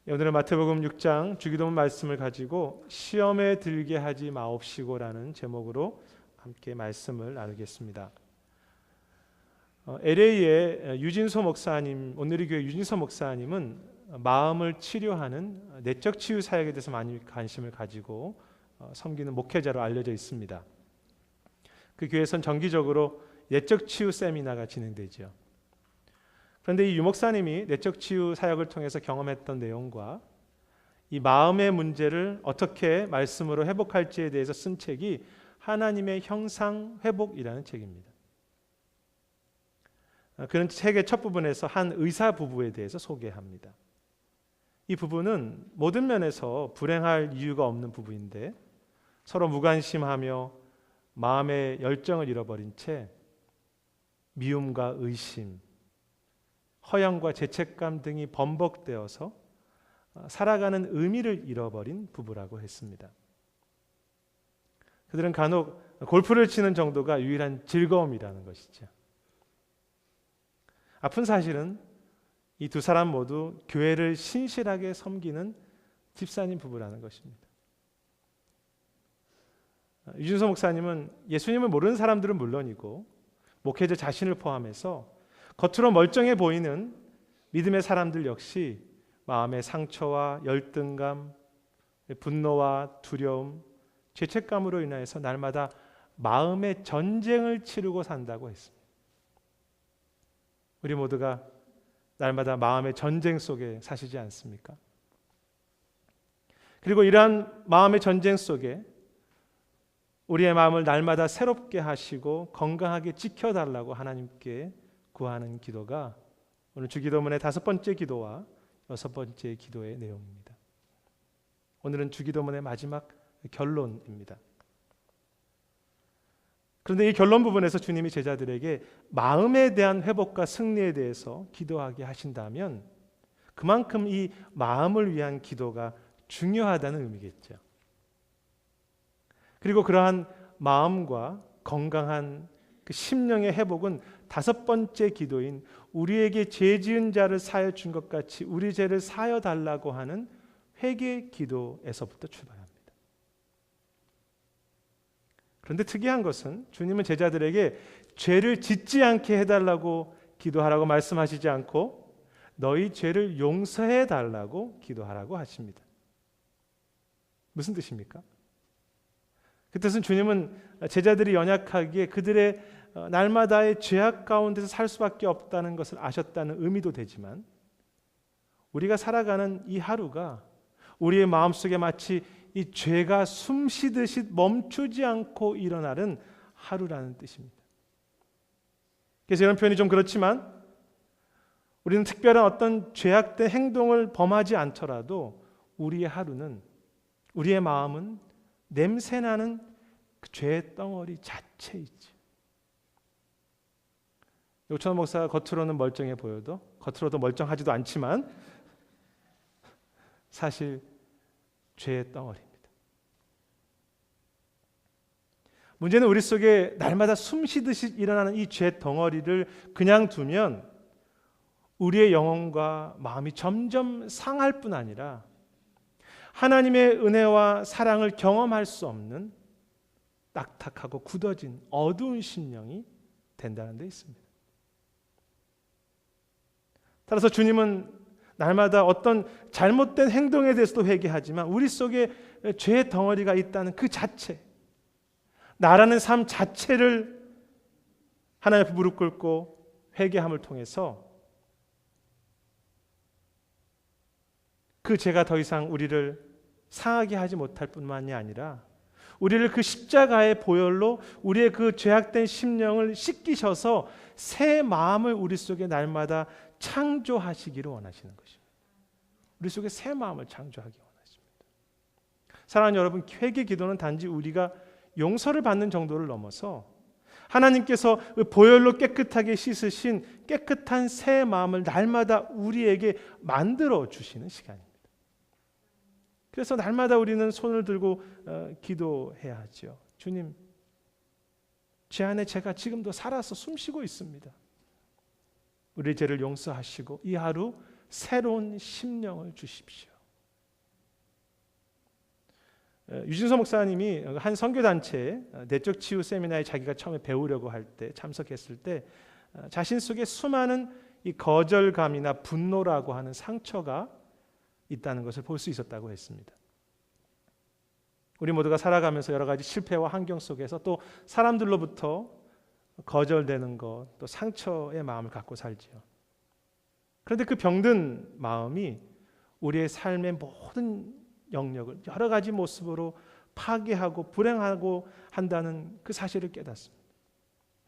오늘은 마태복음 6장 주기도문 말씀을 가지고 시험에 들게 하지 마옵시고라는 제목으로 함께 말씀을 나누겠습니다. LA의 유진소 목사님, 오늘의 교회 유진소 목사님은 마음을 치료하는 내적 치유 사역에 대해서 많이 관심을 가지고 섬기는 목회자로 알려져 있습니다. 그 교회에서는 정기적으로 내적 치유 세미나가 진행되죠. 그런데 이 유 목사님이 내적 치유 사역을 통해서 경험했던 내용과 이 마음의 문제를 어떻게 말씀으로 회복할지에 대해서 쓴 책이 하나님의 형상 회복이라는 책입니다. 그런 책의 첫 부분에서 한 의사 부부에 대해서 소개합니다. 이 부부는 모든 면에서 불행할 이유가 없는 부부인데 서로 무관심하며 마음의 열정을 잃어버린 채 미움과 의심, 허영과 죄책감 등이 번복되어서 살아가는 의미를 잃어버린 부부라고 했습니다. 그들은 간혹 골프를 치는 정도가 유일한 즐거움이라는 것이죠. 아픈 사실은 이 두 사람 모두 교회를 신실하게 섬기는 집사님 부부라는 것입니다. 유진서 목사님은 예수님을 모르는 사람들은 물론이고 목회자 자신을 포함해서 겉으로 멀쩡해 보이는 믿음의 사람들 역시 마음의 상처와 열등감, 분노와 두려움, 죄책감으로 인하여서 날마다 마음의 전쟁을 치르고 산다고 했습니다. 우리 모두가 날마다 마음의 전쟁 속에 사시지 않습니까? 그리고 이러한 마음의 전쟁 속에 우리의 마음을 날마다 새롭게 하시고 건강하게 지켜달라고 하나님께 구하는 기도가 오늘 주기도문의 5번째 기도와 6번째 기도의 내용입니다. 오늘은 주기도문의 마지막 결론입니다. 그런데 이 결론 부분에서 주님이 제자들에게 마음에 대한 회복과 승리에 대해서 기도하게 하신다면 그만큼 이 마음을 위한 기도가 중요하다는 의미겠죠. 그리고 그러한 마음과 건강한 그 심령의 회복은 5번째 기도인 우리에게 죄 지은 자를 사하여 준 것 같이 우리 죄를 사하여 달라고 하는 회개 기도에서부터 출발합니다. 그런데 특이한 것은 주님은 제자들에게 죄를 짓지 않게 해달라고 기도하라고 말씀하시지 않고 너희 죄를 용서해 달라고 기도하라고 하십니다. 무슨 뜻입니까? 그 뜻은 주님은 제자들이 연약하기에 그들의 날마다의 죄악 가운데서 살 수밖에 없다는 것을 아셨다는 의미도 되지만 우리가 살아가는 이 하루가 우리의 마음속에 마치 이 죄가 숨쉬듯이 멈추지 않고 일어나는 하루라는 뜻입니다. 그래서 이런 표현이 좀 그렇지만 우리는 특별한 어떤 죄악된 행동을 범하지 않더라도 우리의 하루는 우리의 마음은 냄새나는 그 죄의 덩어리 자체이죠. 요천 목사가 겉으로는 멀쩡해 보여도 겉으로도 멀쩡하지도 않지만 사실 죄의 덩어리입니다. 문제는 우리 속에 날마다 숨쉬듯이 일어나는 이 죄 덩어리를 그냥 두면 우리의 영혼과 마음이 점점 상할 뿐 아니라 하나님의 은혜와 사랑을 경험할 수 없는 딱딱하고 굳어진 어두운 심령이 된다는 데 있습니다. 따라서 주님은 날마다 어떤 잘못된 행동에 대해서도 회개하지만 우리 속에 죄의 덩어리가 있다는 그 자체, 나라는 삶 자체를 하나님 앞에 무릎 꿇고 회개함을 통해서 그 죄가 더 이상 우리를 상하게 하지 못할 뿐만이 아니라 우리를 그 십자가의 보혈로 우리의 그 죄악된 심령을 씻기셔서 새 마음을 우리 속에 날마다 창조하시기를 원하시는 것입니다. 우리 속에 새 마음을 창조하기 원하십니다. 사랑하는 여러분, 회개 기도는 단지 우리가 용서를 받는 정도를 넘어서 하나님께서 보혈로 깨끗하게 씻으신 깨끗한 새 마음을 날마다 우리에게 만들어 주시는 시간입니다. 그래서 날마다 우리는 손을 들고 기도해야 하죠. 주님, 제 안에 제가 지금도 살아서 숨쉬고 있습니다. 우리 죄를 용서하시고 이 하루 새로운 심령을 주십시오. 유진서 목사님이 한 선교단체에 내적 치유 세미나에 자기가 처음에 배우려고 할 때 참석했을 때 자신 속에 수많은 이 거절감이나 분노라고 하는 상처가 있다는 것을 볼 수 있었다고 했습니다. 우리 모두가 살아가면서 여러 가지 실패와 환경 속에서 또 사람들로부터 거절되는 것, 또 상처의 마음을 갖고 살지요. 그런데 그 병든 마음이 우리의 삶의 모든 영역을 여러 가지 모습으로 파괴하고 불행하고 한다는 그 사실을 깨닫습니다.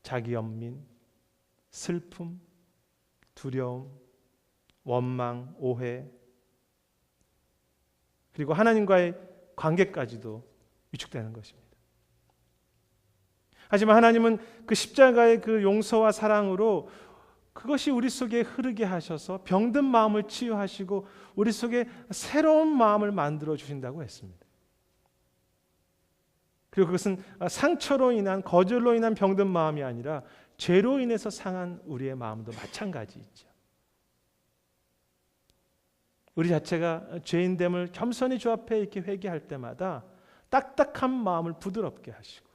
자기 연민, 슬픔, 두려움, 원망, 오해, 그리고 하나님과의 관계까지도 위축되는 것입니다. 하지만 하나님은 그 십자가의 그 용서와 사랑으로 그것이 우리 속에 흐르게 하셔서 병든 마음을 치유하시고 우리 속에 새로운 마음을 만들어 주신다고 했습니다. 그리고 그것은 상처로 인한 거절로 인한 병든 마음이 아니라 죄로 인해서 상한 우리의 마음도 마찬가지이죠. 우리 자체가 죄인됨을 겸손히 주 앞에 이렇게 회개할 때마다 딱딱한 마음을 부드럽게 하시고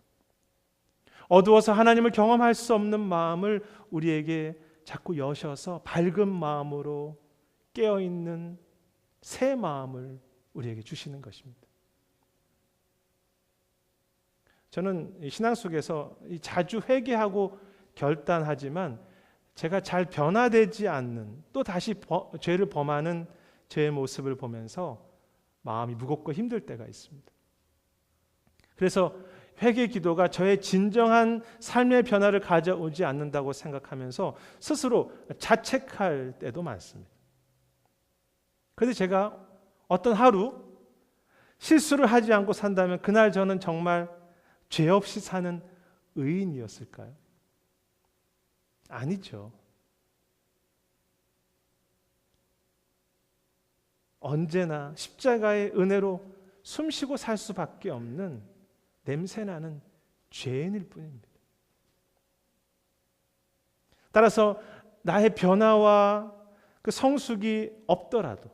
어두워서 하나님을 경험할 수 없는 마음을 우리에게 자꾸 여셔서 밝은 마음으로 깨어있는 새 마음을 우리에게 주시는 것입니다. 저는 신앙 속에서 자주 회개하고 결단하지만 제가 잘 변화되지 않는 또 다시 죄를 범하는 제 모습을 보면서 마음이 무겁고 힘들 때가 있습니다. 그래서 회개 기도가 저의 진정한 삶의 변화를 가져오지 않는다고 생각하면서 스스로 자책할 때도 많습니다. 그런데 제가 어떤 하루 실수를 하지 않고 산다면 그날 저는 정말 죄 없이 사는 의인이었을까요? 아니죠. 언제나 십자가의 은혜로 숨쉬고 살 수밖에 없는 냄새나는 죄인일 뿐입니다. 따라서 나의 변화와 그 성숙이 없더라도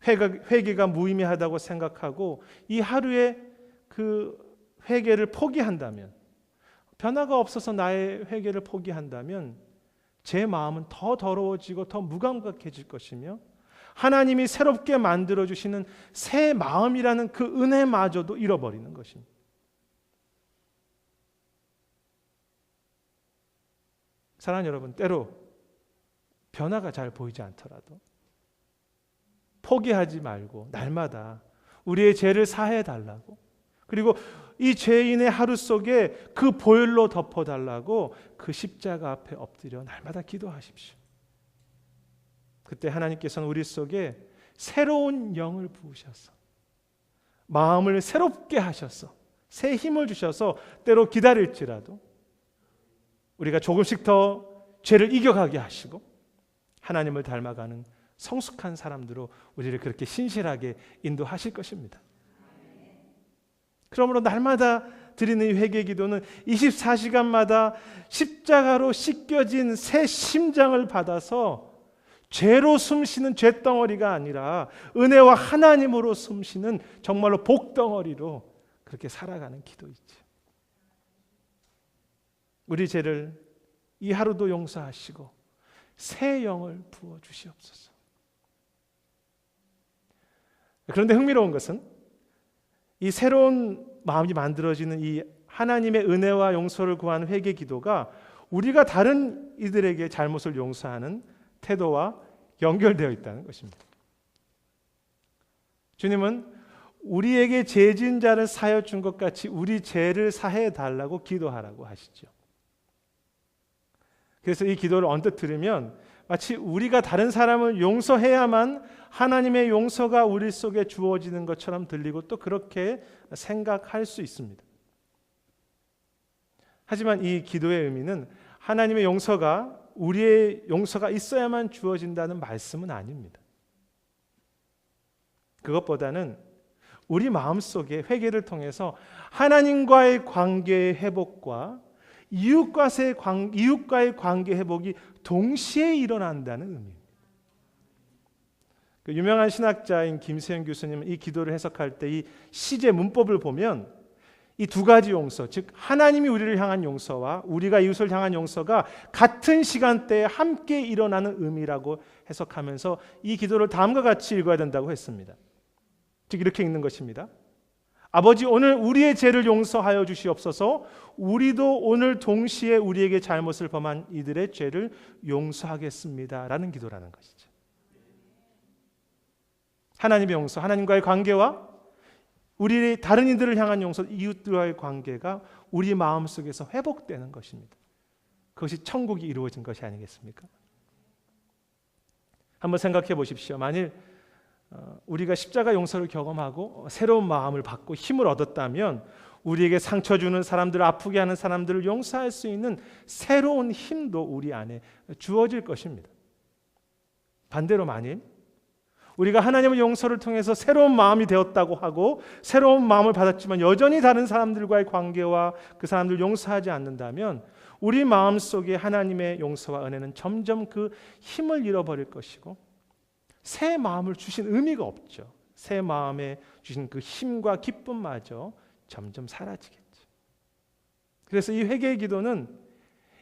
회개가 무의미하다고 생각하고 이 하루의 그 회개를 포기한다면, 변화가 없어서 나의 회개를 포기한다면 제 마음은 더 더러워지고 더 무감각해질 것이며 하나님이 새롭게 만들어주시는 새 마음이라는 그 은혜마저도 잃어버리는 것입니다. 사랑하는 여러분, 때로 변화가 잘 보이지 않더라도 포기하지 말고 날마다 우리의 죄를 사해 달라고, 그리고 이 죄인의 하루 속에 그 보혈로 덮어달라고 그 십자가 앞에 엎드려 날마다 기도하십시오. 그때 하나님께서는 우리 속에 새로운 영을 부으셔서 마음을 새롭게 하셔서 새 힘을 주셔서 때로 기다릴지라도 우리가 조금씩 더 죄를 이겨가게 하시고 하나님을 닮아가는 성숙한 사람들로 우리를 그렇게 신실하게 인도하실 것입니다. 그러므로 날마다 드리는 이 회개 기도는 24시간마다 십자가로 씻겨진 새 심장을 받아서 죄로 숨쉬는 죄덩어리가 아니라 은혜와 하나님으로 숨쉬는 정말로 복덩어리로 그렇게 살아가는 기도이죠. 우리 죄를 이 하루도 용서하시고 새 영을 부어주시옵소서. 그런데 흥미로운 것은 이 새로운 마음이 만들어지는 이 하나님의 은혜와 용서를 구하는 회개 기도가 우리가 다른 이들에게 잘못을 용서하는 태도와 연결되어 있다는 것입니다. 주님은 우리에게 죄진 자를 사하여 준 것 같이 우리 죄를 사해 달라고 기도하라고 하시죠. 그래서 이 기도를 언뜻 들으면 마치 우리가 다른 사람을 용서해야만 하나님의 용서가 우리 속에 주어지는 것처럼 들리고 또 그렇게 생각할 수 있습니다. 하지만 이 기도의 의미는 하나님의 용서가 우리의 용서가 있어야만 주어진다는 말씀은 아닙니다. 그것보다는 우리 마음속에 회개를 통해서 하나님과의 관계의 회복과 이웃과의 관계 회복이 동시에 일어난다는 의미입니다. 그 유명한 신학자인 김세현 교수님은 이 기도를 해석할 때 이 시제 문법을 보면 이 두 가지 용서, 즉 하나님이 우리를 향한 용서와 우리가 이웃을 향한 용서가 같은 시간대에 함께 일어나는 의미라고 해석하면서 이 기도를 다음과 같이 읽어야 된다고 했습니다. 즉 이렇게 읽는 것입니다. 아버지, 오늘 우리의 죄를 용서하여 주시옵소서. 우리도 오늘 동시에 우리에게 잘못을 범한 이들의 죄를 용서하겠습니다 라는 기도라는 것이죠. 하나님의 용서, 하나님과의 관계와 우리 다른 이들을 향한 용서, 이웃들과의 관계가 우리 마음속에서 회복되는 것입니다. 그것이 천국이 이루어진 것이 아니겠습니까? 한번 생각해 보십시오. 만일 우리가 십자가 용서를 경험하고 새로운 마음을 받고 힘을 얻었다면 우리에게 상처 주는 사람들, 아프게 하는 사람들을 용서할 수 있는 새로운 힘도 우리 안에 주어질 것입니다. 반대로 만일 우리가 하나님의 용서를 통해서 새로운 마음이 되었다고 하고 새로운 마음을 받았지만 여전히 다른 사람들과의 관계와 그 사람들을 용서하지 않는다면 우리 마음속에 하나님의 용서와 은혜는 점점 그 힘을 잃어버릴 것이고 새 마음을 주신 의미가 없죠. 새 마음에 주신 그 힘과 기쁨마저 점점 사라지겠죠. 그래서 이 회개의 기도는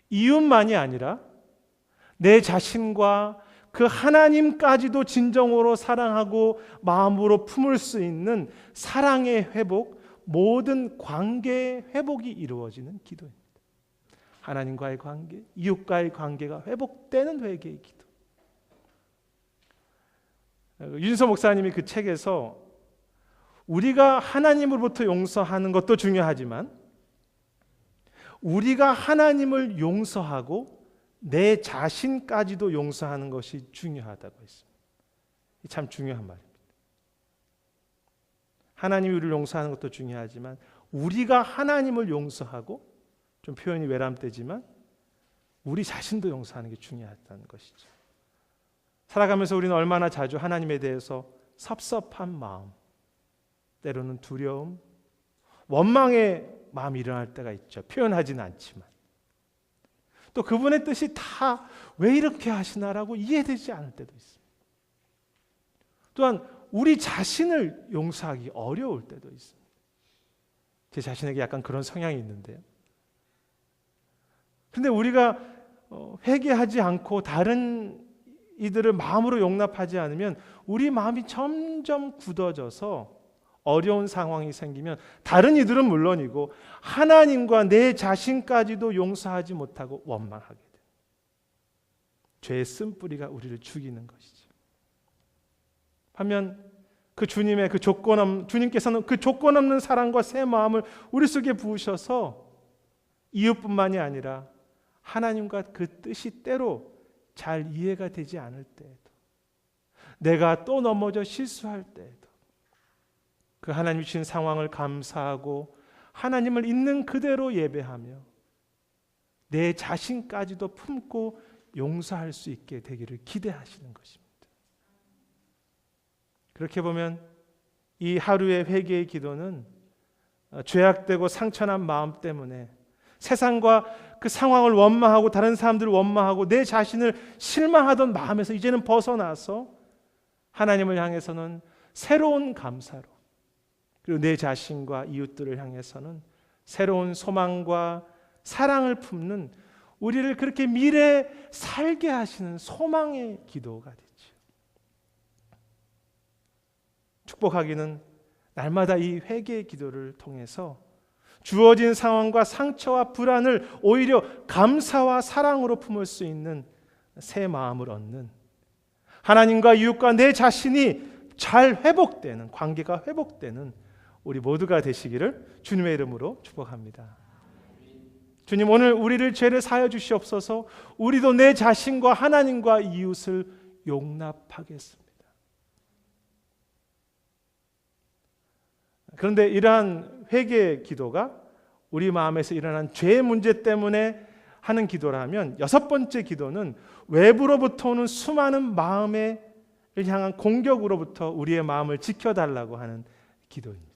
이웃만이 아니라 내 자신과 그 하나님까지도 진정으로 사랑하고 마음으로 품을 수 있는 사랑의 회복, 모든 관계의 회복이 이루어지는 기도입니다. 하나님과의 관계, 이웃과의 관계가 회복되는 회개의 기도. 윤서 목사님이 그 책에서 우리가 하나님으로부터 용서하는 것도 중요하지만 우리가 하나님을 용서하고 내 자신까지도 용서하는 것이 중요하다고 했습니다. 참 중요한 말입니다. 하나님이 우리를 용서하는 것도 중요하지만 우리가 하나님을 용서하고, 좀 표현이 외람되지만 우리 자신도 용서하는 게 중요하다는 것이죠. 살아가면서 우리는 얼마나 자주 하나님에 대해서 섭섭한 마음, 때로는 두려움, 원망의 마음이 일어날 때가 있죠. 표현하지는 않지만 또 그분의 뜻이 다 왜 이렇게 하시나라고 이해되지 않을 때도 있습니다. 또한 우리 자신을 용서하기 어려울 때도 있습니다. 제 자신에게 약간 그런 성향이 있는데요. 그런데 우리가 회개하지 않고 다른 이들을 마음으로 용납하지 않으면 우리 마음이 점점 굳어져서 어려운 상황이 생기면 다른 이들은 물론이고 하나님과 내 자신까지도 용서하지 못하고 원망하게 돼요. 죄의 쓴뿌리가 우리를 죽이는 것이죠. 반면 그 주님의 그 주님께서는 그 조건 없는 사랑과 새 마음을 우리 속에 부으셔서 이웃뿐만이 아니라 하나님과 그 뜻이 때로 잘 이해가 되지 않을 때에도, 내가 또 넘어져 실수할 때에도 그 하나님이 주신 상황을 감사하고 하나님을 있는 그대로 예배하며 내 자신까지도 품고 용서할 수 있게 되기를 기대하시는 것입니다. 그렇게 보면 이 하루의 회개의 기도는 죄악되고 상처난 마음 때문에 세상과 그 상황을 원망하고 다른 사람들을 원망하고 내 자신을 실망하던 마음에서 이제는 벗어나서 하나님을 향해서는 새로운 감사로, 그리고 내 자신과 이웃들을 향해서는 새로운 소망과 사랑을 품는, 우리를 그렇게 미래에 살게 하시는 소망의 기도가 되죠. 축복하기는 날마다 이 회개의 기도를 통해서 주어진 상황과 상처와 불안을 오히려 감사와 사랑으로 품을 수 있는 새 마음을 얻는, 하나님과 이웃과 내 자신이 잘 회복되는, 관계가 회복되는 우리 모두가 되시기를 주님의 이름으로 축복합니다. 주님, 오늘 우리를 죄를 사하여 주시옵소서. 우리도 내 자신과 하나님과 이웃을 용납하겠습니다. 그런데 이러한 회개의 기도가 우리 마음에서 일어난 죄의 문제 때문에 하는 기도라면, 여섯 번째 기도는 외부로부터 오는 수많은 마음을 향한 공격으로부터 우리의 마음을 지켜달라고 하는 기도입니다.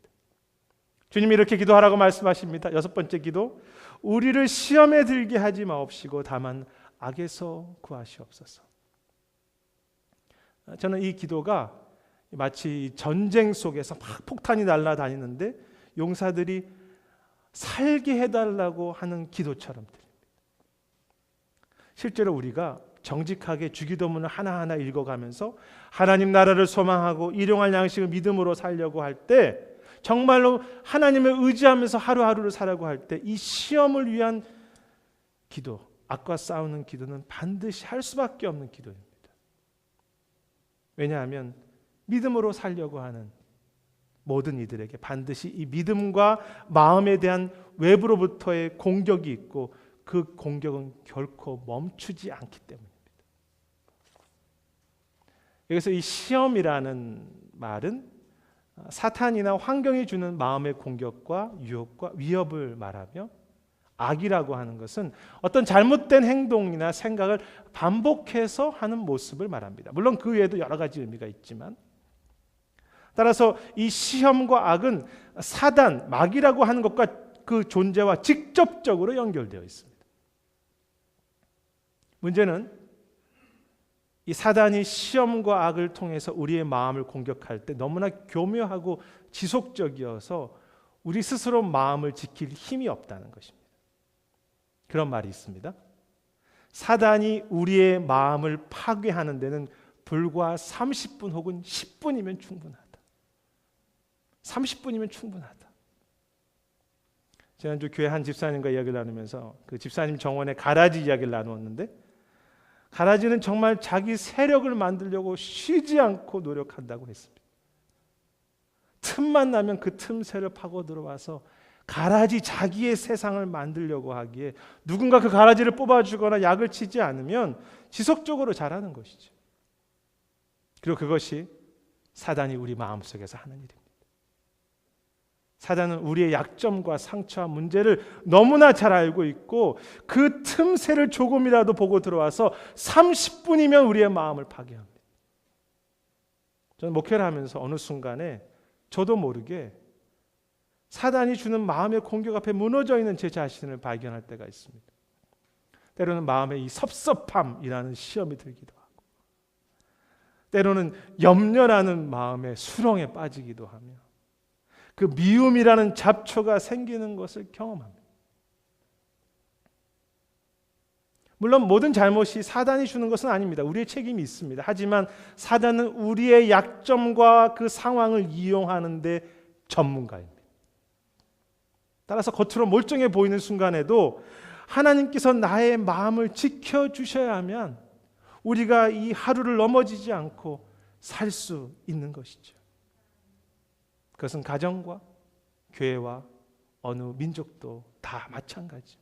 주님이 이렇게 기도하라고 말씀하십니다. 여섯 번째 기도, 우리를 시험에 들게 하지 마옵시고 다만 악에서 구하시옵소서. 저는 이 기도가 마치 전쟁 속에서 막 폭탄이 날아다니는데 용사들이 살게 해달라고 하는 기도처럼 들립니다. 실제로 우리가 정직하게 주기도문을 하나하나 읽어가면서 하나님 나라를 소망하고 일용할 양식을 믿음으로 살려고 할 때, 정말로 하나님을 의지하면서 하루하루를 살아가고 할 때 이 시험을 위한 기도, 악과 싸우는 기도는 반드시 할 수밖에 없는 기도입니다. 왜냐하면 믿음으로 살려고 하는 모든 이들에게 반드시 이 믿음과 마음에 대한 외부로부터의 공격이 있고, 그 공격은 결코 멈추지 않기 때문입니다. 여기서 이 시험이라는 말은 사탄이나 환경이 주는 마음의 공격과 유혹과 위협을 말하며, 악이라고 하는 것은 어떤 잘못된 행동이나 생각을 반복해서 하는 모습을 말합니다. 물론 그 외에도 여러 가지 의미가 있지만, 따라서 이 시험과 악은 사단, 마귀라고 하는 것과 그 존재와 직접적으로 연결되어 있습니다. 문제는 이 사단이 시험과 악을 통해서 우리의 마음을 공격할 때 너무나 교묘하고 지속적이어서 우리 스스로 마음을 지킬 힘이 없다는 것입니다. 그런 말이 있습니다. 사단이 우리의 마음을 파괴하는 데는 불과 30분 혹은 10분이면 충분하다. 30분이면 충분하다. 지난주 교회 한 집사님과 이야기를 나누면서 그 집사님 정원의 가라지 이야기를 나누었는데, 가라지는 정말 자기 세력을 만들려고 쉬지 않고 노력한다고 했습니다. 틈만 나면 그 틈새를 파고 들어와서 가라지 자기의 세상을 만들려고 하기에 누군가 그 가라지를 뽑아주거나 약을 치지 않으면 지속적으로 자라는 것이죠. 그리고 그것이 사단이 우리 마음속에서 하는 일입니다. 사단은 우리의 약점과 상처와 문제를 너무나 잘 알고 있고, 그 틈새를 조금이라도 보고 들어와서 30분이면 우리의 마음을 파괴합니다. 저는 목회를 하면서 어느 순간에 저도 모르게 사단이 주는 마음의 공격 앞에 무너져 있는 제 자신을 발견할 때가 있습니다. 때로는 마음에 이 섭섭함이라는 시험이 들기도 하고, 때로는 염려라는 마음의 수렁에 빠지기도 하며, 그 미움이라는 잡초가 생기는 것을 경험합니다. 물론 모든 잘못이 사단이 주는 것은 아닙니다. 우리의 책임이 있습니다. 하지만 사단은 우리의 약점과 그 상황을 이용하는 데 전문가입니다. 따라서 겉으로 멀쩡해 보이는 순간에도 하나님께서 나의 마음을 지켜주셔야 하면 우리가 이 하루를 넘어지지 않고 살 수 있는 것이죠. 그것은 가정과 교회와 어느 민족도 다 마찬가지죠.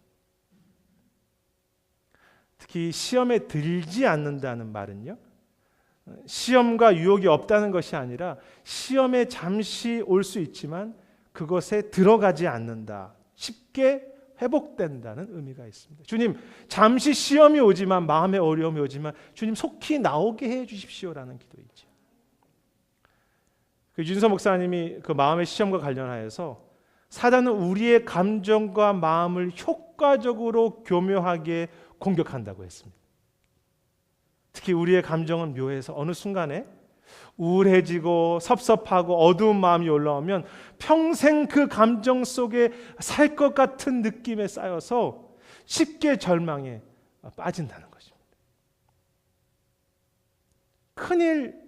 특히 시험에 들지 않는다는 말은요, 시험과 유혹이 없다는 것이 아니라 시험에 잠시 올 수 있지만 그것에 들어가지 않는다, 쉽게 회복된다는 의미가 있습니다. 주님, 잠시 시험이 오지만, 마음의 어려움이 오지만 주님 속히 나오게 해 주십시오라는 기도이죠. 그 윤서 목사님이 그 마음의 시험과 관련하여서 사단은 우리의 감정과 마음을 효과적으로 교묘하게 공격한다고 했습니다. 특히 우리의 감정은 묘해서 어느 순간에 우울해지고 섭섭하고 어두운 마음이 올라오면 평생 그 감정 속에 살 것 같은 느낌에 쌓여서 쉽게 절망에 빠진다는 것입니다. 큰일처럼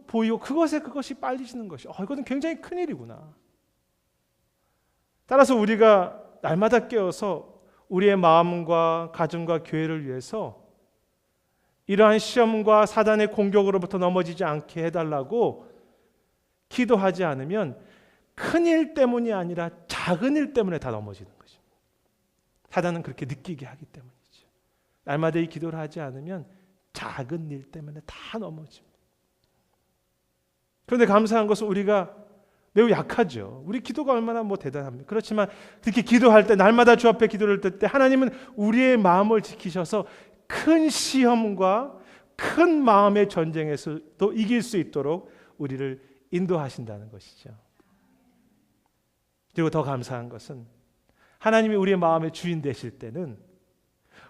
보이고 그것이 빨리지는 것이, 이것은 굉장히 큰일이구나. 따라서 우리가 날마다 깨어서 우리의 마음과 가정과 교회를 위해서 이러한 시험과 사단의 공격으로부터 넘어지지 않게 해달라고 기도하지 않으면 큰일 때문이 아니라 작은 일 때문에 다 넘어지는 것입니다. 사단은 그렇게 느끼게 하기 때문이죠. 날마다 이 기도를 하지 않으면 작은 일 때문에 다 넘어집니다. 그런데 감사한 것은 우리가 매우 약하죠. 우리 기도가 얼마나 대단합니까? 그렇지만 특히 기도할 때, 날마다 주 앞에 기도를 들 때 하나님은 우리의 마음을 지키셔서 큰 시험과 큰 마음의 전쟁에서도 이길 수 있도록 우리를 인도하신다는 것이죠. 그리고 더 감사한 것은 하나님이 우리의 마음의 주인 되실 때는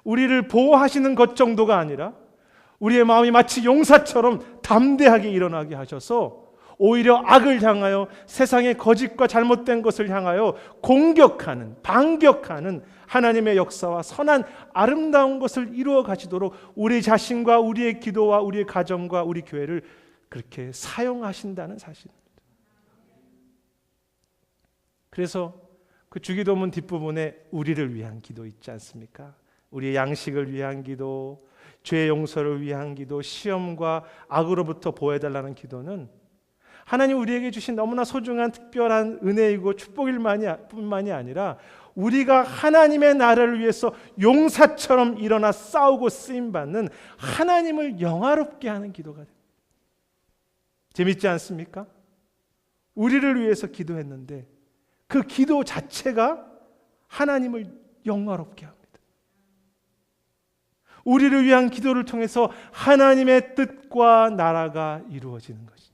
우리를 보호하시는 것 정도가 아니라 우리의 마음이 마치 용사처럼 담대하게 일어나게 하셔서 오히려 악을 향하여 세상의 거짓과 잘못된 것을 향하여 공격하는, 반격하는 하나님의 역사와 선한 아름다운 것을 이루어 가시도록 우리 자신과 우리의 기도와 우리의 가정과 우리 교회를 그렇게 사용하신다는 사실입니다. 그래서 그 주기도문 뒷부분에 우리를 위한 기도 있지 않습니까? 우리의 양식을 위한 기도, 죄 용서를 위한 기도, 시험과 악으로부터 보호해달라는 기도는 하나님 우리에게 주신 너무나 소중한 특별한 은혜이고 축복일뿐만이 아니라 우리가 하나님의 나라를 위해서 용사처럼 일어나 싸우고 쓰임받는 하나님을 영화롭게 하는 기도가 됩니다. 재밌지 않습니까? 우리를 위해서 기도했는데 그 기도 자체가 하나님을 영화롭게 합니다. 우리를 위한 기도를 통해서 하나님의 뜻과 나라가 이루어지는 것이죠.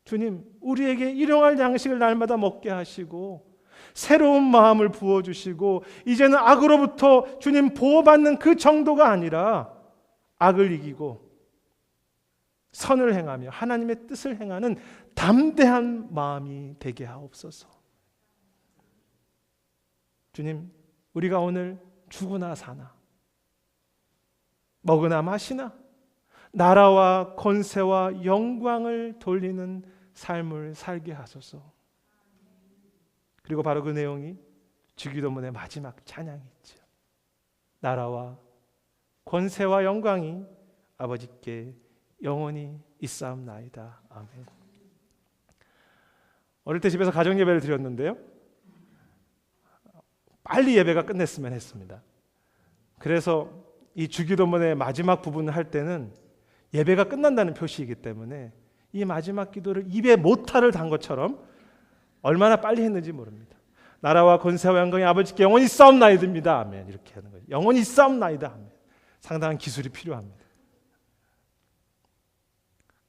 주님, 우리에게 일용할 양식을 날마다 먹게 하시고 새로운 마음을 부어주시고 이제는 악으로부터 주님 보호받는 그 정도가 아니라 악을 이기고 선을 행하며 하나님의 뜻을 행하는 담대한 마음이 되게 하옵소서. 주님, 우리가 오늘 죽으나 사나 먹으나 마시나 나라와 권세와 영광을 돌리는 삶을 살게 하소서. 그리고 바로 그 내용이 주기도문의 마지막 찬양이 있죠. 나라와 권세와 영광이 아버지께 영원히 있사옵나이다. 아멘. 어릴 때 집에서 가정 예배를 드렸는데요, 빨리 예배가 끝냈으면 했습니다. 그래서 이 주기도문의 마지막 부분을 할 때는 예배가 끝난다는 표시이기 때문에 이 마지막 기도를 입에 모타를 단 것처럼 얼마나 빨리 했는지 모릅니다. 나라와 권세와 영광이 아버지께 영원히 있사옵나이다입니다. 아멘. 이렇게 하는 거예요. 영원히 있사옵나이다. 아멘. 상당한 기술이 필요합니다.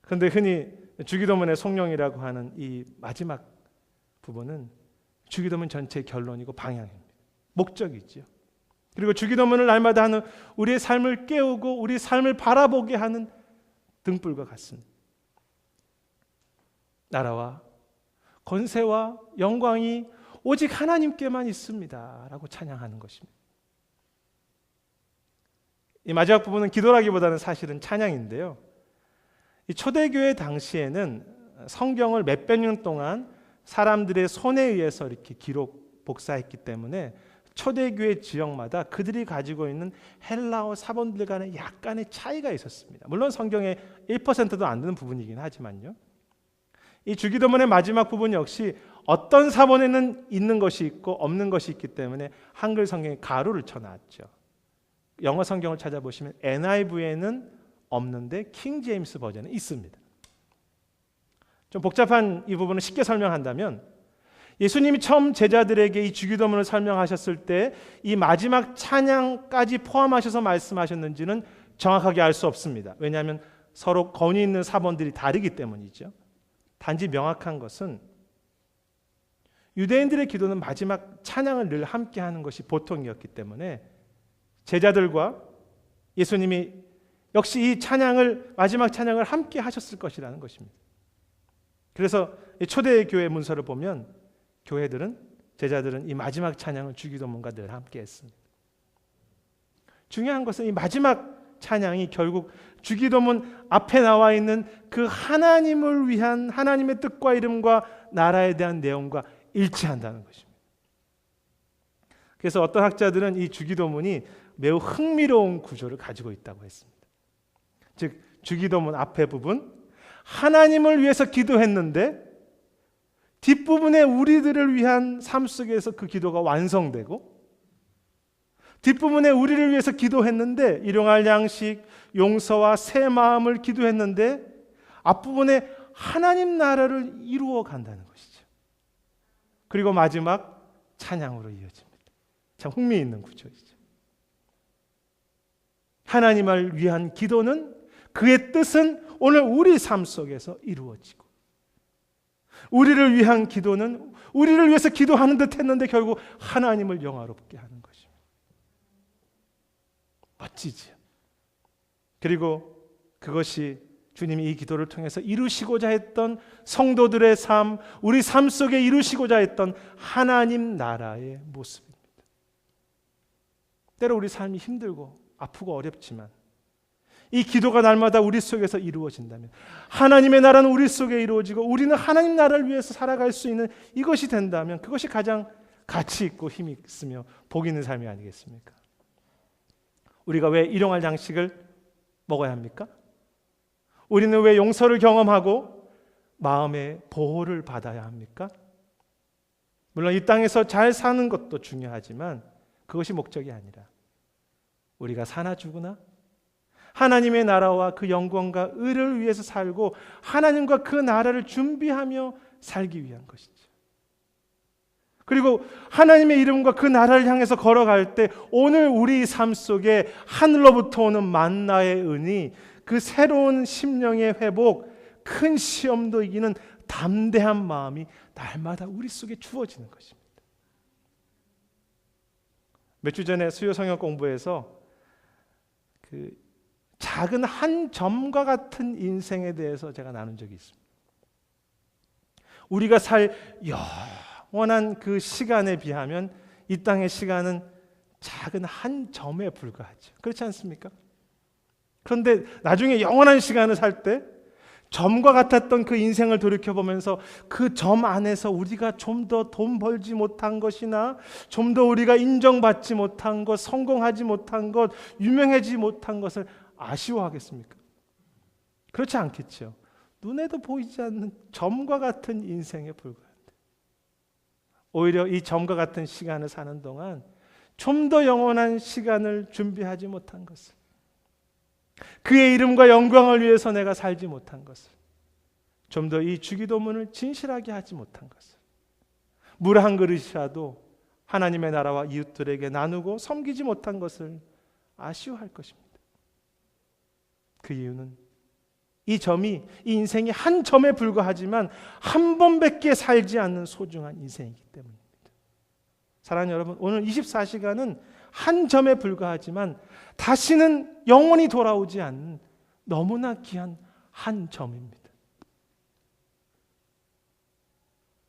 그런데 흔히 주기도문의 송령이라고 하는 이 마지막 부분은 주기도문 전체의 결론이고 방향입니다. 목적이죠. 그리고 주기도문을 날마다 하는 우리의 삶을 깨우고 우리 삶을 바라보게 하는 등불과 같습니다. 나라와 권세와 영광이 오직 하나님께만 있습니다 라고 찬양하는 것입니다. 이 마지막 부분은 기도라기보다는 사실은 찬양인데요, 이 초대교회 당시에는 성경을 몇백 년 동안 사람들의 손에 의해서 이렇게 기록 복사했기 때문에 초대교회 지역마다 그들이 가지고 있는 헬라어 사본들 간의 약간의 차이가 있었습니다. 물론 성경의 1%도 안 되는 부분이긴 하지만요. 이 주기도문의 마지막 부분 역시 어떤 사본에는 있는 것이 있고 없는 것이 있기 때문에 한글 성경에 가로를 쳐놨죠. 영어 성경을 찾아보시면 NIV에는 없는데 킹 제임스 버전에 있습니다. 좀 복잡한 이 부분을 쉽게 설명한다면 예수님이 처음 제자들에게 이 주기도문을 설명하셨을 때 이 마지막 찬양까지 포함하셔서 말씀하셨는지는 정확하게 알 수 없습니다. 왜냐하면 서로 권위 있는 사본들이 다르기 때문이죠. 단지 명확한 것은 유대인들의 기도는 마지막 찬양을 늘 함께 하는 것이 보통이었기 때문에 제자들과 예수님이 역시 이 찬양을, 마지막 찬양을 함께 하셨을 것이라는 것입니다. 그래서 초대교회 문서를 보면 교회들은, 제자들은 이 마지막 찬양을 주기도문과 늘 함께 했습니다. 중요한 것은 이 마지막 찬양이 결국 주기도문 앞에 나와 있는 그 하나님을 위한 하나님의 뜻과 이름과 나라에 대한 내용과 일치한다는 것입니다. 그래서 어떤 학자들은 이 주기도문이 매우 흥미로운 구조를 가지고 있다고 했습니다. 즉 주기도문 앞에 부분, 하나님을 위해서 기도했는데 뒷부분에 우리들을 위한 삶 속에서 그 기도가 완성되고, 뒷부분에 우리를 위해서 기도했는데 일용할 양식, 용서와 새 마음을 기도했는데 앞부분에 하나님 나라를 이루어 간다는 것이죠. 그리고 마지막 찬양으로 이어집니다. 참 흥미있는 구조이죠. 하나님을 위한 기도는, 그의 뜻은 오늘 우리 삶 속에서 이루어지고, 우리를 위한 기도는 우리를 위해서 기도하는 듯 했는데 결국 하나님을 영화롭게 하는 것입니다. 멋지지요. 그리고 그것이 주님이 이 기도를 통해서 이루시고자 했던 성도들의 삶, 우리 삶 속에 이루시고자 했던 하나님 나라의 모습입니다. 때로 우리 삶이 힘들고 아프고 어렵지만 이 기도가 날마다 우리 속에서 이루어진다면, 하나님의 나라는 우리 속에 이루어지고 우리는 하나님 나라를 위해서 살아갈 수 있는 이것이 된다면, 그것이 가장 가치 있고 힘이 있으며 복 있는 삶이 아니겠습니까? 우리가 왜 일용할 양식을 먹어야 합니까? 우리는 왜 용서를 경험하고 마음의 보호를 받아야 합니까? 물론 이 땅에서 잘 사는 것도 중요하지만 그것이 목적이 아니라 우리가 사나 죽으나 하나님의 나라와 그 영광과 의를 위해서 살고 하나님과 그 나라를 준비하며 살기 위한 것이죠. 그리고 하나님의 이름과 그 나라를 향해서 걸어갈 때 오늘 우리 삶 속에 하늘로부터 오는 만나의 은이, 그 새로운 심령의 회복, 큰 시험도 이기는 담대한 마음이 날마다 우리 속에 주어지는 것입니다. 몇 주 전에 수요 성역 공부에서 그 작은 한 점과 같은 인생에 대해서 제가 나눈 적이 있습니다. 우리가 살 영원한 그 시간에 비하면 이 땅의 시간은 작은 한 점에 불과하죠. 그렇지 않습니까? 그런데 나중에 영원한 시간을 살 때 점과 같았던 그 인생을 돌이켜보면서 그 점 안에서 우리가 좀 더 돈 벌지 못한 것이나 좀 더 우리가 인정받지 못한 것, 성공하지 못한 것, 유명해지지 못한 것을 아쉬워하겠습니까? 그렇지 않겠죠. 눈에도 보이지 않는 점과 같은 인생에 불과한데, 오히려 이 점과 같은 시간을 사는 동안 좀 더 영원한 시간을 준비하지 못한 것을, 그의 이름과 영광을 위해서 내가 살지 못한 것을, 좀 더 이 주기도문을 진실하게 하지 못한 것을, 물 한 그릇이라도 하나님의 나라와 이웃들에게 나누고 섬기지 못한 것을 아쉬워할 것입니다. 그 이유는 이 점이, 이 인생이 한 점에 불과하지만 한 번밖에 살지 않는 소중한 인생이기 때문입니다. 사랑하는 여러분, 오늘 24시간은 한 점에 불과하지만 다시는 영원히 돌아오지 않는 너무나 귀한 한 점입니다.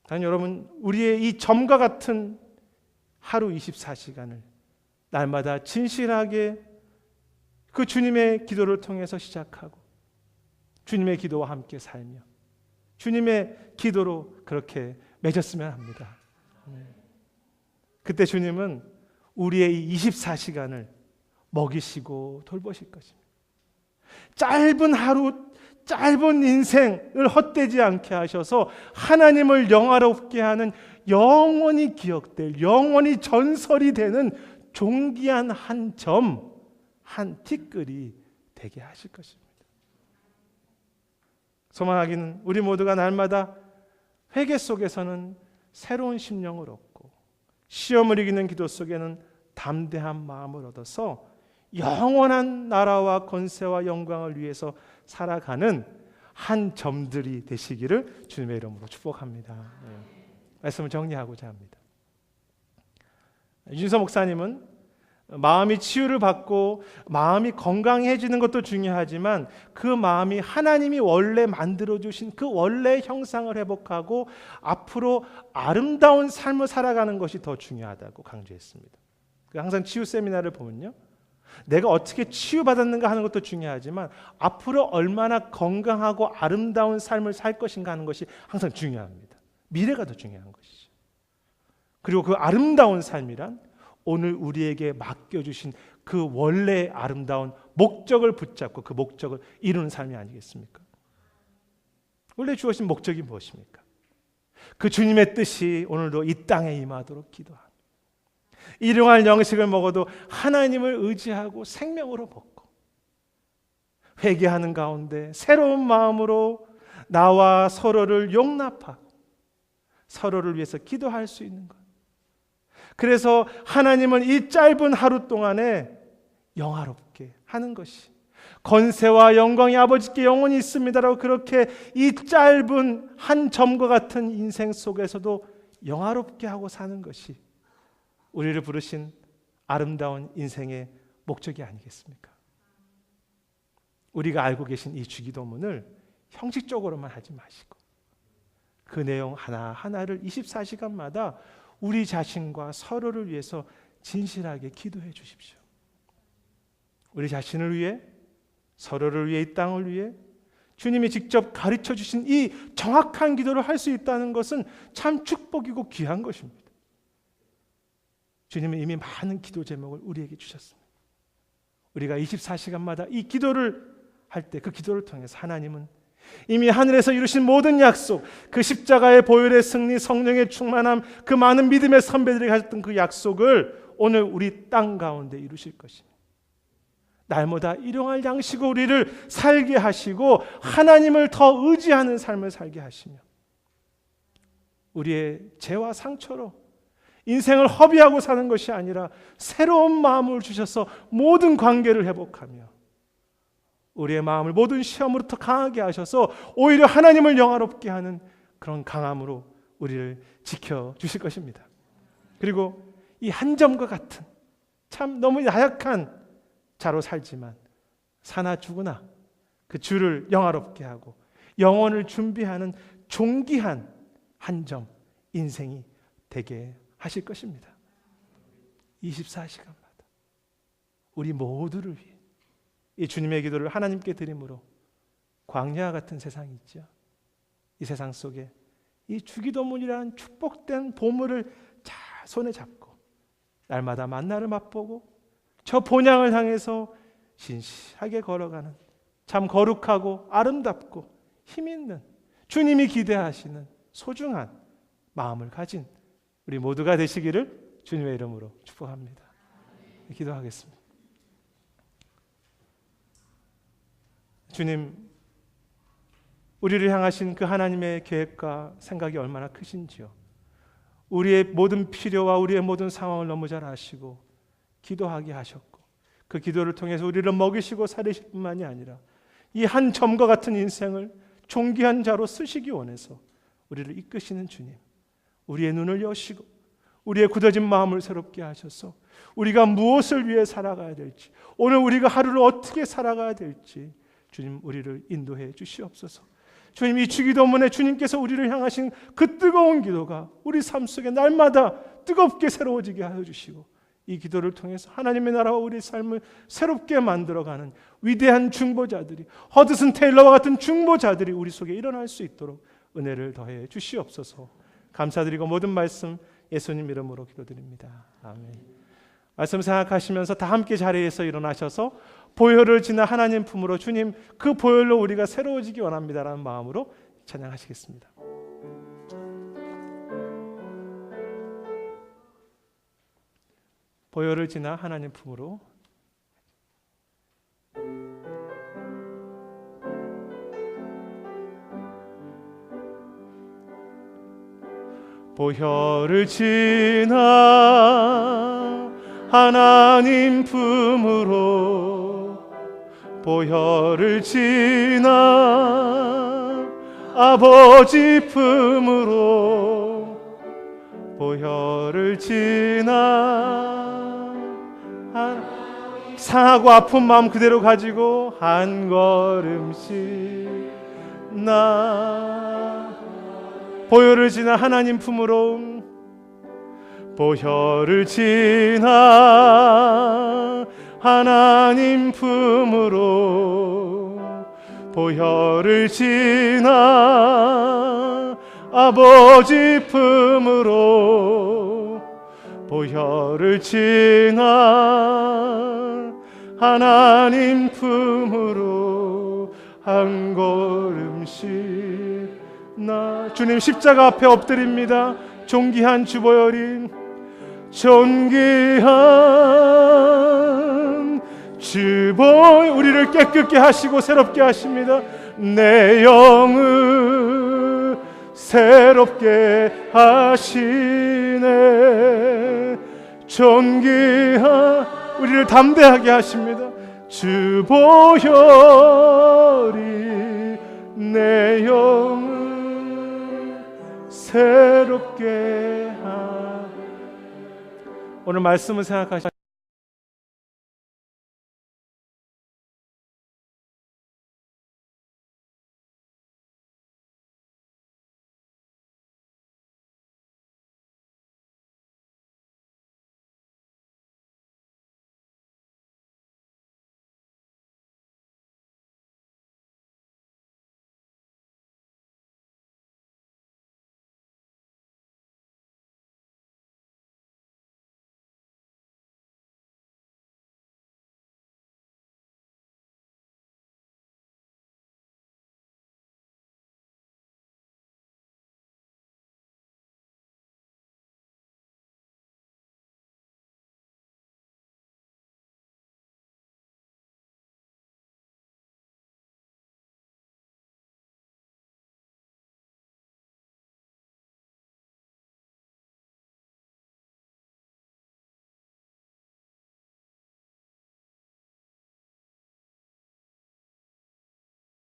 단 여러분, 우리의 이 점과 같은 하루 24시간을 날마다 진실하게 그 주님의 기도를 통해서 시작하고 주님의 기도와 함께 살며 주님의 기도로 그렇게 맺었으면 합니다. 그때 주님은 우리의 이 24시간을 먹이시고 돌보실 것입니다. 짧은 하루, 짧은 인생을 헛되지 않게 하셔서 하나님을 영화롭게 하는, 영원히 기억될, 영원히 전설이 되는 존귀한 한 점, 한 티끌이 되게 하실 것입니다. 소망하기는 우리 모두가 날마다 회개 속에서는 새로운 심령을 얻고 시험을 이기는 기도 속에는 담대한 마음을 얻어서 영원한 나라와 권세와 영광을 위해서 살아가는 한 점들이 되시기를 주님의 이름으로 축복합니다. 말씀을 정리하고자 합니다. 윤서 목사님은 마음이 치유를 받고 마음이 건강해지는 것도 중요하지만 그 마음이 하나님이 원래 만들어주신 그 원래 형상을 회복하고 앞으로 아름다운 삶을 살아가는 것이 더 중요하다고 강조했습니다. 항상 치유 세미나를 보면요, 내가 어떻게 치유받았는가 하는 것도 중요하지만 앞으로 얼마나 건강하고 아름다운 삶을 살 것인가 하는 것이 항상 중요합니다. 미래가 더 중요한 것이죠. 그리고 그 아름다운 삶이란 오늘 우리에게 맡겨주신 그 원래 아름다운 목적을 붙잡고 그 목적을 이루는 삶이 아니겠습니까? 원래 주어진 목적이 무엇입니까? 그 주님의 뜻이 오늘도 이 땅에 임하도록 기도합니다. 일용할 양식을 먹어도 하나님을 의지하고 생명으로 먹고 회개하는 가운데 새로운 마음으로 나와 서로를 용납하고 서로를 위해서 기도할 수 있는 것. 그래서 하나님은 이 짧은 하루 동안에 영화롭게 하는 것이, 권세와 영광이 아버지께 영원히 있습니다라고 그렇게 이 짧은 한 점과 같은 인생 속에서도 영화롭게 하고 사는 것이 우리를 부르신 아름다운 인생의 목적이 아니겠습니까? 우리가 알고 계신 이 주기도문을 형식적으로만 하지 마시고 그 내용 하나하나를 24시간마다 우리 자신과 서로를 위해서 진실하게 기도해 주십시오. 우리 자신을 위해, 서로를 위해, 이 땅을 위해 주님이 직접 가르쳐 주신 이 정확한 기도를 할 수 있다는 것은 참 축복이고 귀한 것입니다. 주님은 이미 많은 기도 제목을 우리에게 주셨습니다. 우리가 24시간마다 이 기도를 할 때 그 기도를 통해서 하나님은 이미 하늘에서 이루신 모든 약속, 그 십자가의 보혈의 승리, 성령의 충만함, 그 많은 믿음의 선배들이 가졌던 그 약속을 오늘 우리 땅 가운데 이루실 것입니다. 날마다 일용할 양식으로 우리를 살게 하시고 하나님을 더 의지하는 삶을 살게 하시며 우리의 죄와 상처로 인생을 허비하고 사는 것이 아니라 새로운 마음을 주셔서 모든 관계를 회복하며 우리의 마음을 모든 시험으로부터 강하게 하셔서 오히려 하나님을 영화롭게 하는 그런 강함으로 우리를 지켜주실 것입니다. 그리고 이 한 점과 같은 참 너무 나약한 자로 살지만 사나 죽으나 그 주를 영화롭게 하고 영혼을 준비하는 존귀한 한 점 인생이 되게 하실 것입니다. 24시간마다 우리 모두를 위해 이 주님의 기도를 하나님께 드림으로 광야와 같은 세상이 있죠. 이 세상 속에 이 주기도문이라는 축복된 보물을 잘 손에 잡고 날마다 만나를 맛보고 저 본향을 향해서 신실하게 걸어가는 참 거룩하고 아름답고 힘있는 주님이 기대하시는 소중한 마음을 가진 우리 모두가 되시기를 주님의 이름으로 축복합니다. 기도하겠습니다. 주님, 우리를 향하신 그 하나님의 계획과 생각이 얼마나 크신지요. 우리의 모든 필요와 우리의 모든 상황을 너무 잘 아시고 기도하게 하셨고 그 기도를 통해서 우리를 먹이시고 살리실 뿐만이 아니라 이 한 점과 같은 인생을 존귀한 자로 쓰시기 원해서 우리를 이끄시는 주님, 우리의 눈을 여시고 우리의 굳어진 마음을 새롭게 하셔서 우리가 무엇을 위해 살아가야 될지, 오늘 우리가 하루를 어떻게 살아가야 될지 주님 우리를 인도해 주시옵소서. 주님, 이 주기도문에 주님께서 우리를 향하신 그 뜨거운 기도가 우리 삶 속에 날마다 뜨겁게 새로워지게 하여 주시고 이 기도를 통해서 하나님의 나라와 우리의 삶을 새롭게 만들어가는 위대한 중보자들이, 허드슨 테일러와 같은 중보자들이 우리 속에 일어날 수 있도록 은혜를 더해 주시옵소서. 감사드리고 모든 말씀 예수님 이름으로 기도드립니다. 아멘. 말씀 생각하시면서 다 함께 자리에서 일어나셔서 보혈을 지나 하나님 품으로 주님 그 보혈로 우리가 새로워지기 원합니다라는 마음으로 찬양하시겠습니다. 보혈을 지나 하나님 품으로. 보혈을 지나 하나님 품으로, 보혈을 지나 아버지 품으로, 보혈을 지나 상하고 아픈 마음 그대로 가지고 한 걸음씩 나 보혈을 지나 하나님 품으로, 보혈을 지나 하나님 품으로, 보혈을 지나 아버지 품으로, 보혈을 지나 하나님 품으로 한 걸음씩 나. 주님 십자가 앞에 엎드립니다. 존귀한 주보혈이, 존귀한 주보혈 우리를 깨끗게 하시고 새롭게 하십니다. 내 영을 새롭게 하시네. 존귀한 우리를 담대하게 하십니다. 주보혈이 내 영을 새롭게 하. 오늘 말씀을 생각하시